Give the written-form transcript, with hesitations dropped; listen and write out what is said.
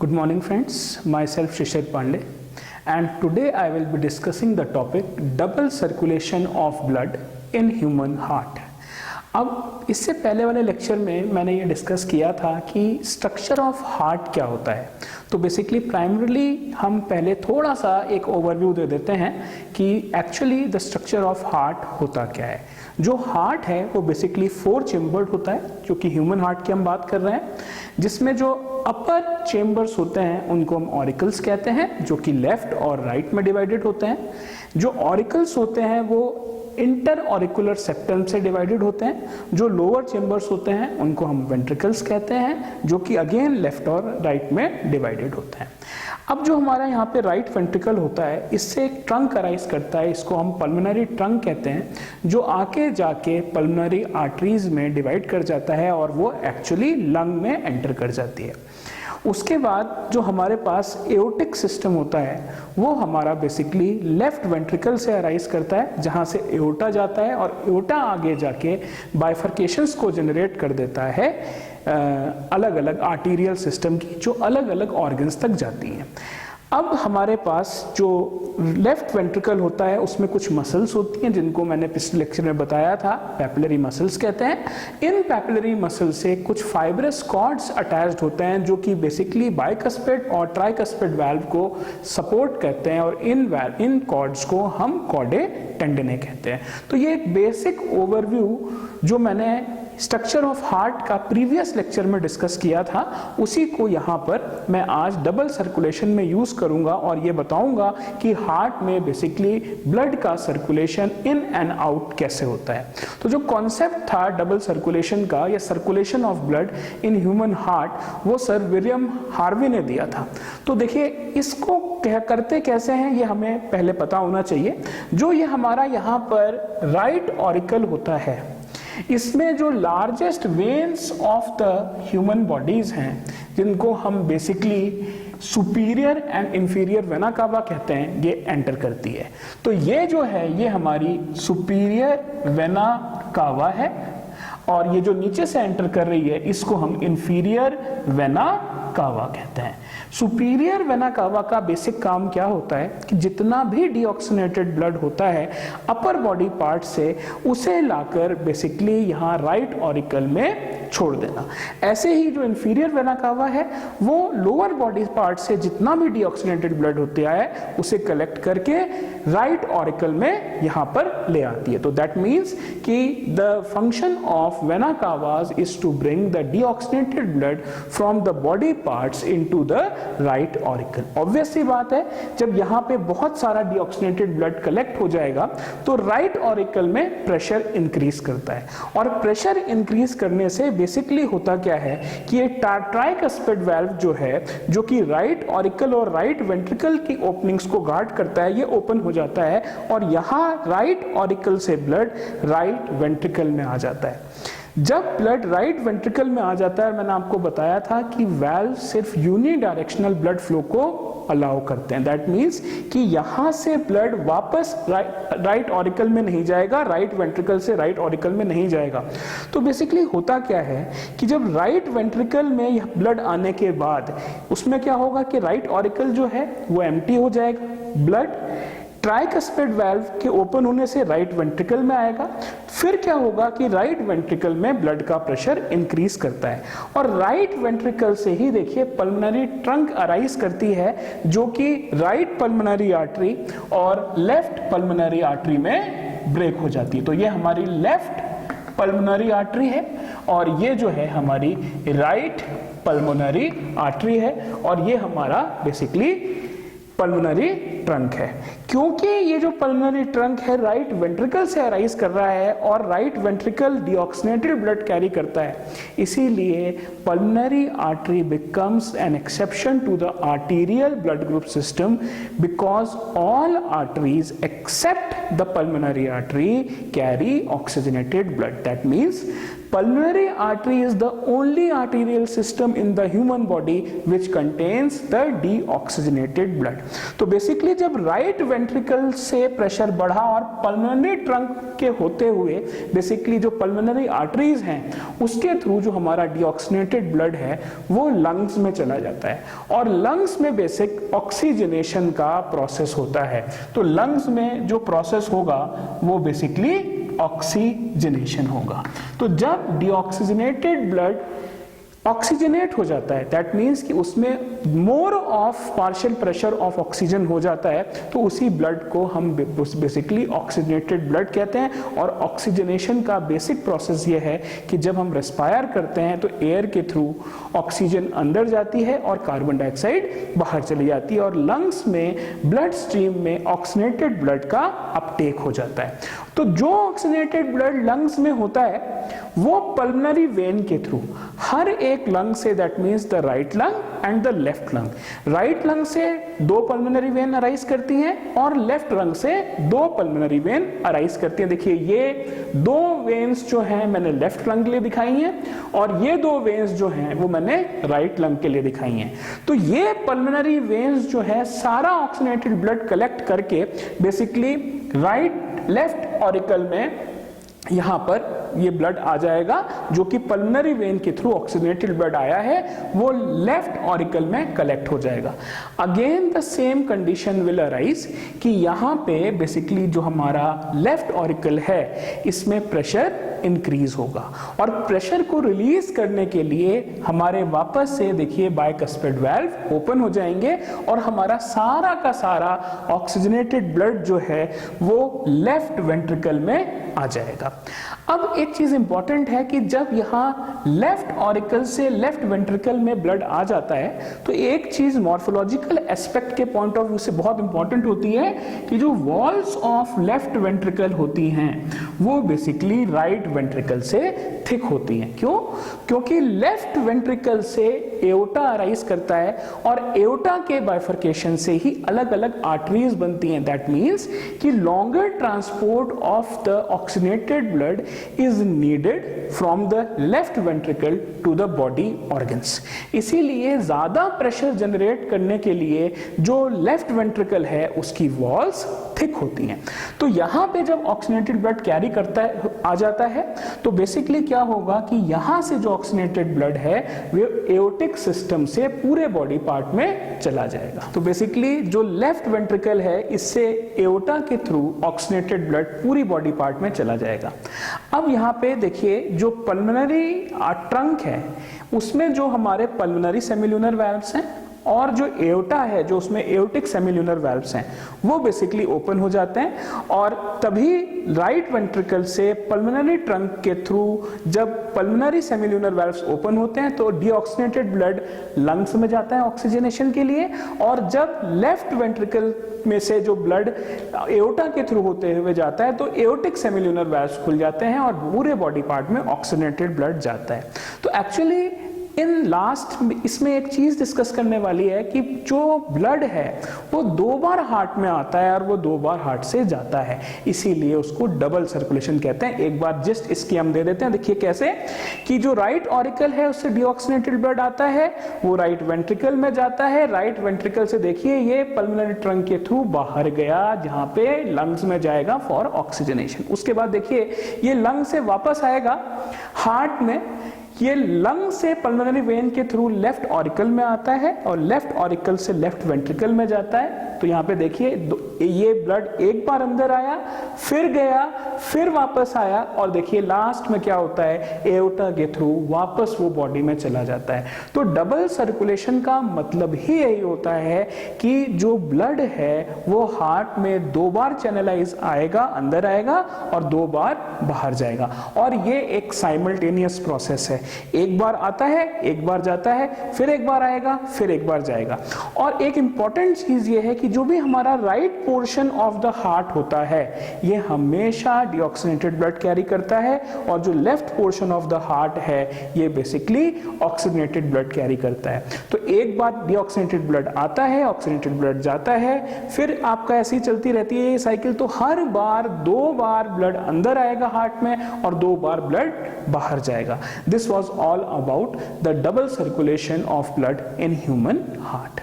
Good morning friends, myself Shishir Pandey and today I will be discussing the topic double circulation of blood in human heart. अब इससे पहले वाले lecture में मैंने ये discuss किया था कि स्ट्रक्चर ऑफ हार्ट क्या होता है। तो बेसिकली प्राइमरीली हम पहले थोड़ा सा एक ओवरव्यू दे देते हैं कि actually the structure of heart होता क्या है। जो हार्ट है वो बेसिकली 4 चेम्बर्ड होता है, जो कि ह्यूमन हार्ट की हम बात कर रहे हैं, जिसमें जो अपर चेम्बर्स होते हैं उनको हम ऑरिकल्स कहते हैं, जो कि लेफ्ट और राइट में डिवाइडेड होते हैं। जो ऑरिकल्स होते हैं वो इंटर ऑरिकुलर सेप्टम से डिवाइडेड होते हैं। जो लोअर चेम्बर्स होते हैं उनको हम वेंट्रिकल्स कहते हैं, जो कि अगेन लेफ्ट और राइट में डिवाइडेड होते हैं। अब जो हमारा यहाँ पे राइट वेंट्रिकल होता है, इससे एक ट्रंक अराइज करता है, इसको हम पल्मोनरी ट्रंक कहते हैं, जो आके जाके पल्मोनरी आर्टरीज में डिवाइड कर जाता है और वो एक्चुअली लंग में एंटर कर जाती है। उसके बाद जो हमारे पास एओर्टिक सिस्टम होता है वो हमारा बेसिकली लेफ्ट वेंट्रिकल से अराइज करता है, जहाँ से एओर्टा जाता है और एओर्टा आगे जाके बाइफर्केशंस को जनरेट कर देता है अलग अलग आर्टीरियल सिस्टम की, जो अलग अलग ऑर्गन्स तक जाती हैं। अब हमारे पास जो लेफ्ट वेंट्रिकल होता है उसमें कुछ मसल्स होती हैं, जिनको मैंने पिछले लेक्चर में बताया था, पैपिलरी मसल्स कहते हैं। इन पैपिलरी मसल से कुछ फाइब्रस कॉर्ड्स अटैच्ड होते हैं, जो कि बेसिकली बाइकस्पिड और ट्राइकस्पिड वाल्व को सपोर्ट करते हैं, और इन कॉर्ड्स को हम कॉर्डे टेंडने कहते हैं। तो ये एक बेसिक ओवरव्यू जो मैंने स्ट्रक्चर ऑफ हार्ट का प्रीवियस लेक्चर में डिस्कस किया था, उसी को यहाँ पर मैं आज डबल सर्कुलेशन में यूज करूंगा और ये बताऊंगा कि हार्ट में बेसिकली ब्लड का सर्कुलेशन इन एंड आउट कैसे होता है। तो जो कॉन्सेप्ट था डबल सर्कुलेशन का या circulation of blood in human heart, वो सर विलियम हार्वी ने दिया था। तो देखिए इसको करते कैसे हैं ये हमें पहले पता होना चाहिए। जो ये हमारा यहाँ पर राइट ऑरिकल होता है, इसमें जो largest veins of the human bodies हैं, जिनको हम basically superior and inferior vena cava कहते हैं, ये एंटर करती है। तो ये जो है ये हमारी सुपीरियर वेना कावा है, और ये जो नीचे से एंटर कर रही है इसको हम इंफीरियर वेना कावा कहते हैं। सुपीरियर वेना कावा का बेसिक काम क्या होता है कि जितना भी डीऑक्सीनेटेड ब्लड होता है अपर बॉडी पार्ट से, उसे लाकर बेसिकली यहाँ राइट ऑरिकल में छोड़ देना। ऐसे ही जो इंफीरियर वेना कावा है वो लोअर बॉडी पार्ट से जितना भी डीऑक्सीनेटेड ब्लड होता है उसे कलेक्ट करके राइट ऑरिकल में यहाँ पर ले आती है। तो दैट मीन्स कि the function of vena cava is to bring the deoxygenated blood from the body parts into the right auricle. Obvious सी बात है, जब यहाँ पे बहुत सारा डीऑक्सीनेटेड ब्लड कलेक्ट हो जाएगा तो राइट ऑरिकल में प्रेशर इंक्रीज करता है, और प्रेशर इंक्रीज करने से बेसिकली होता क्या है कि ये ट्राइकस्पिड वाल्व जो है, जो कि राइट ऑरिकल और राइट वेंट्रिकल की ओपनिंग्स को गार्ड करता है, ये ओपन हो जाता है और यहाँ राइट ऑरिकल से ब्लड राइट वेंट्रिकल में आ जाता है। जब ब्लड राइट वेंट्रिकल में आ जाता है, मैंने आपको बताया था कि वाल्व सिर्फ यूनिडायरेक्शनल ब्लड फ्लो को अलाउ करते हैं। दैट मीन्स कि यहां से ब्लड वापस राइट ऑरिकल में नहीं जाएगा, राइट वेंट्रिकल से राइट ऑरिकल में नहीं जाएगा। तो बेसिकली होता क्या है कि जब राइट वेंट्रिकल में यह ब्लड आने के बाद उसमें क्या होगा कि राइट ऑरिकल जो है वो एम्प्टी हो जाएगा, ब्लड ट्राइकस्पिड वाल्व के ओपन होने से राइट वेंट्रिकल में आएगा। फिर क्या होगा कि राइट वेंट्रिकल में ब्लड का प्रेशर इंक्रीज करता है, और राइट वेंट्रिकल से ही देखिए पल्मोनरी ट्रंक अराइज करती है, जो कि राइट पल्मोनरी आर्टरी और लेफ्ट पल्मोनरी आर्टरी में ब्रेक हो जाती है। तो ये हमारी लेफ्ट पल्मोनरी आर्टरी है और ये जो है हमारी राइट पल्मोनरी आर्टरी है, और ये हमारा बेसिकली पल्मोनरी ट्रंक है। क्योंकि ये जो पल्मोनरी ट्रंक है राइट वेंट्रिकल से अराइज कर रहा है और right ventricle deoxygenated blood carry करता है, इसीलिए pulmonary artery becomes an exception to the arterial blood group system, because all arteries except the pulmonary artery carry oxygenated blood. That means pulmonary artery is the only arterial system in the human body which contains the deoxygenated blood. तो basically basically जब right ventricle से pressure बढ़ा और pulmonary trunk के होते हुए basically जो pulmonary arteries हैं उसके थ्रू जो हमारा डीऑक्सीनेटेड ब्लड है वो लंग्स में चला जाता है, और लंग्स में बेसिक ऑक्सीजनेशन का प्रोसेस होता है। तो लंग्स में जो प्रोसेस होगा वो बेसिकली ऑक्सीजनेशन होगा। तो जब डीऑक्सीजनेटेड ब्लड ऑक्सीजनेट हो जाता है, दैट मीन्स कि उसमें more of partial pressure of oxygen हो जाता है, तो उसी ब्लड को हम बेसिकली ऑक्सीजनेटेड ब्लड कहते हैं। और ऑक्सीजनेशन का बेसिक प्रोसेस ये है कि जब हम रेस्पायर करते हैं तो एयर के थ्रू ऑक्सीजन अंदर जाती है और कार्बन डाइऑक्साइड बाहर चली जाती है, और लंग्स में ब्लड स्ट्रीम में ऑक्सीजनेटेड ब्लड का अपटेक हो जाता है। तो जो ऑक्सीजनेटेड ब्लड लंग्स में होता है वो पल्मोनरी वेन के थ्रू हर एक लंग से, that means the right lung and the left lung, right lung से 2 पल्मोनरी वेन अराइज करती हैं और लेफ्ट लंग से 2 पल्मोनरी वेन अराइज करती हैं। देखिए ये 2 वेन्स जो हैं मैंने लेफ्ट लंग के लिए दिखाई हैं, और ये 2 वेन्स जो हैं वो मैंने राइट लंग के लिए दिखाई हैं। तो ये पल्मोनरी वेन्स जो है सारा ऑक्सीजनेटेड ब्लड कलेक्ट करके बेसिकली राइट लेफ्ट ऑरिकल में यहां पर ये ब्लड आ जाएगा, जो कि पल्मोनरी वेन के थ्रू ऑक्सीजनेटेड ब्लड आया है वो लेफ्ट ऑरिकल में कलेक्ट हो जाएगा। Again the same condition will arise कि यहां पे बेसिकली जो हमारा लेफ्ट ऑरिकल है इसमें प्रेशर इंक्रीज होगा, और प्रेशर को रिलीज करने के लिए हमारे वापस से देखिए बाइकस्पिड वाल्व ओपन हो जाएंगे और हमारा सारा का सारा ऑक्सीजनेटेड ब्लड जो है वो लेफ्ट वेंट्रिकल में आ जाएगा। अब एक चीज इंपॉर्टेंट है कि जब यहां लेफ्ट ऑरिकल से लेफ्ट वेंट्रिकल में ब्लड आ जाता है तो एक चीज मॉर्फोलॉजिकल एस्पेक्ट के पॉइंट ऑफ व्यू से बहुत इंपॉर्टेंट होती है कि जो वॉल्स ऑफ लेफ्ट वेंट्रिकल होती हैं वो बेसिकली राइट वेंट्रिकल से थिक होती हैं। क्यों? क्योंकि लेफ्ट वेंट्रिकल से एओर्टा अराइज करता है और एओर्टा के बाइफर्केशन से ही अलग अलग आर्टरीज बनती हैं। दैट मीन्स कि longer transport of the oxygenated blood is needed from the left ventricle to the body organs। इसीलिए ज्यादा प्रेशर जनरेट करने के लिए जो लेफ्ट वेंट्रिकल है उसकी वॉल्स थिक होती हैं। तो यहां पे जब ऑक्सीजनेटेड ब्लड कैरी करता है आ जाता है तो बेसिकली क्या होगा कि यहां से जो ऑक्सीजनेटेड ब्लड है वो एओर्टिक सिस्टम से पूरे बॉडी पार्ट में चला जाएगा। तो बेसिकली जो लेफ्ट वेंट्रिकल है इससे एओर्टा के थ्रू ऑक्सीजनेटेड ब्लड पूरी बॉडी पार्ट में चला जाएगा। अब यहाँ पे देखिए जो पल्मोनरी ट्रंक है उसमें जो हमारे पल्मोनरी सेमिल्यूनर वाल्व्स हैं और जो एओर्टा है जो उसमें एओर्टिक सेमिल्यूनर वाल्व्स हैं वो बेसिकली ओपन हो जाते हैं, और तभी राइट वेंट्रिकल से पल्मोनरी ट्रंक के थ्रू जब पल्मोनरी सेमिल्यूनर वाल्व्स ओपन होते हैं तो डीऑक्सीनेटेड ब्लड लंग्स में जाता है ऑक्सीजनेशन के लिए, और जब लेफ्ट वेंट्रिकल में से जो ब्लड एओर्टा के थ्रू होते हुए जाता है तो एओर्टिक सेमिल्यूनर वाल्व्स खुल जाते हैं और पूरे बॉडी पार्ट में ऑक्सीजनेटेड ब्लड जाता है। तो एक्चुअली इन लास्ट इसमें एक चीज डिस्कस करने वाली है कि जो ब्लड है वो 2 बार हार्ट में आता है और वो 2 बार हार्ट से जाता है, इसीलिए उसको डबल सर्कुलेशन कहते हैं। एक बार जस्ट इसकी हम दे देते हैं। देखिए कैसे कि जो राइट ऑरिकल है उससे डीऑक्सीनेटेड ब्लड आता है, वो राइट वेंट्रिकल में जाता है, राइट वेंट्रिकल से देखिए ये पल्मोनरी ट्रंक के थ्रू बाहर गया जहां पे लंग्स में जाएगा फॉर ऑक्सीजनेशन। उसके बाद देखिए ये लंग से वापस आएगा हार्ट में, ये लंग से पल्मोनरी वेन के थ्रू लेफ्ट ऑरिकल में आता है और लेफ्ट ऑरिकल से लेफ्ट वेंट्रिकल में जाता है। तो यहाँ पे देखिए ये ब्लड एक बार अंदर आया फिर गया फिर वापस आया, और देखिए लास्ट में क्या होता है एओर्टा के थ्रू वापस वो बॉडी में चला जाता है। तो डबल सर्कुलेशन का मतलब ही यही होता है कि जो ब्लड है वो हार्ट में 2 बार चैनलाइज आएगा, अंदर आएगा और 2 बार बाहर जाएगा, और ये एक साइमल्टेनियस प्रोसेस है। एक बार आता है एक बार जाता है फिर एक बार आएगा फिर एक बार जाएगा। और एक इंपॉर्टेंट चीज ये है कि जो भी हमारा right portion of the heart होता है ये हमेशा डीऑक्सीनेटेड ब्लड कैरी करता है, और जो left portion of the heart है ये बेसिकली ऑक्सीजनेटेड ब्लड कैरी करता है। तो एक बार डीऑक्सीनेटेड ब्लड आता है, ऑक्सीजनेटेड ब्लड जाता है, फिर आपका ऐसी चलती रहती है ये साइकिल। तो हर बार 2 बार ब्लड अंदर आएगा हार्ट में और 2 बार ब्लड बाहर जाएगा। This was all about the double circulation of blood in human heart.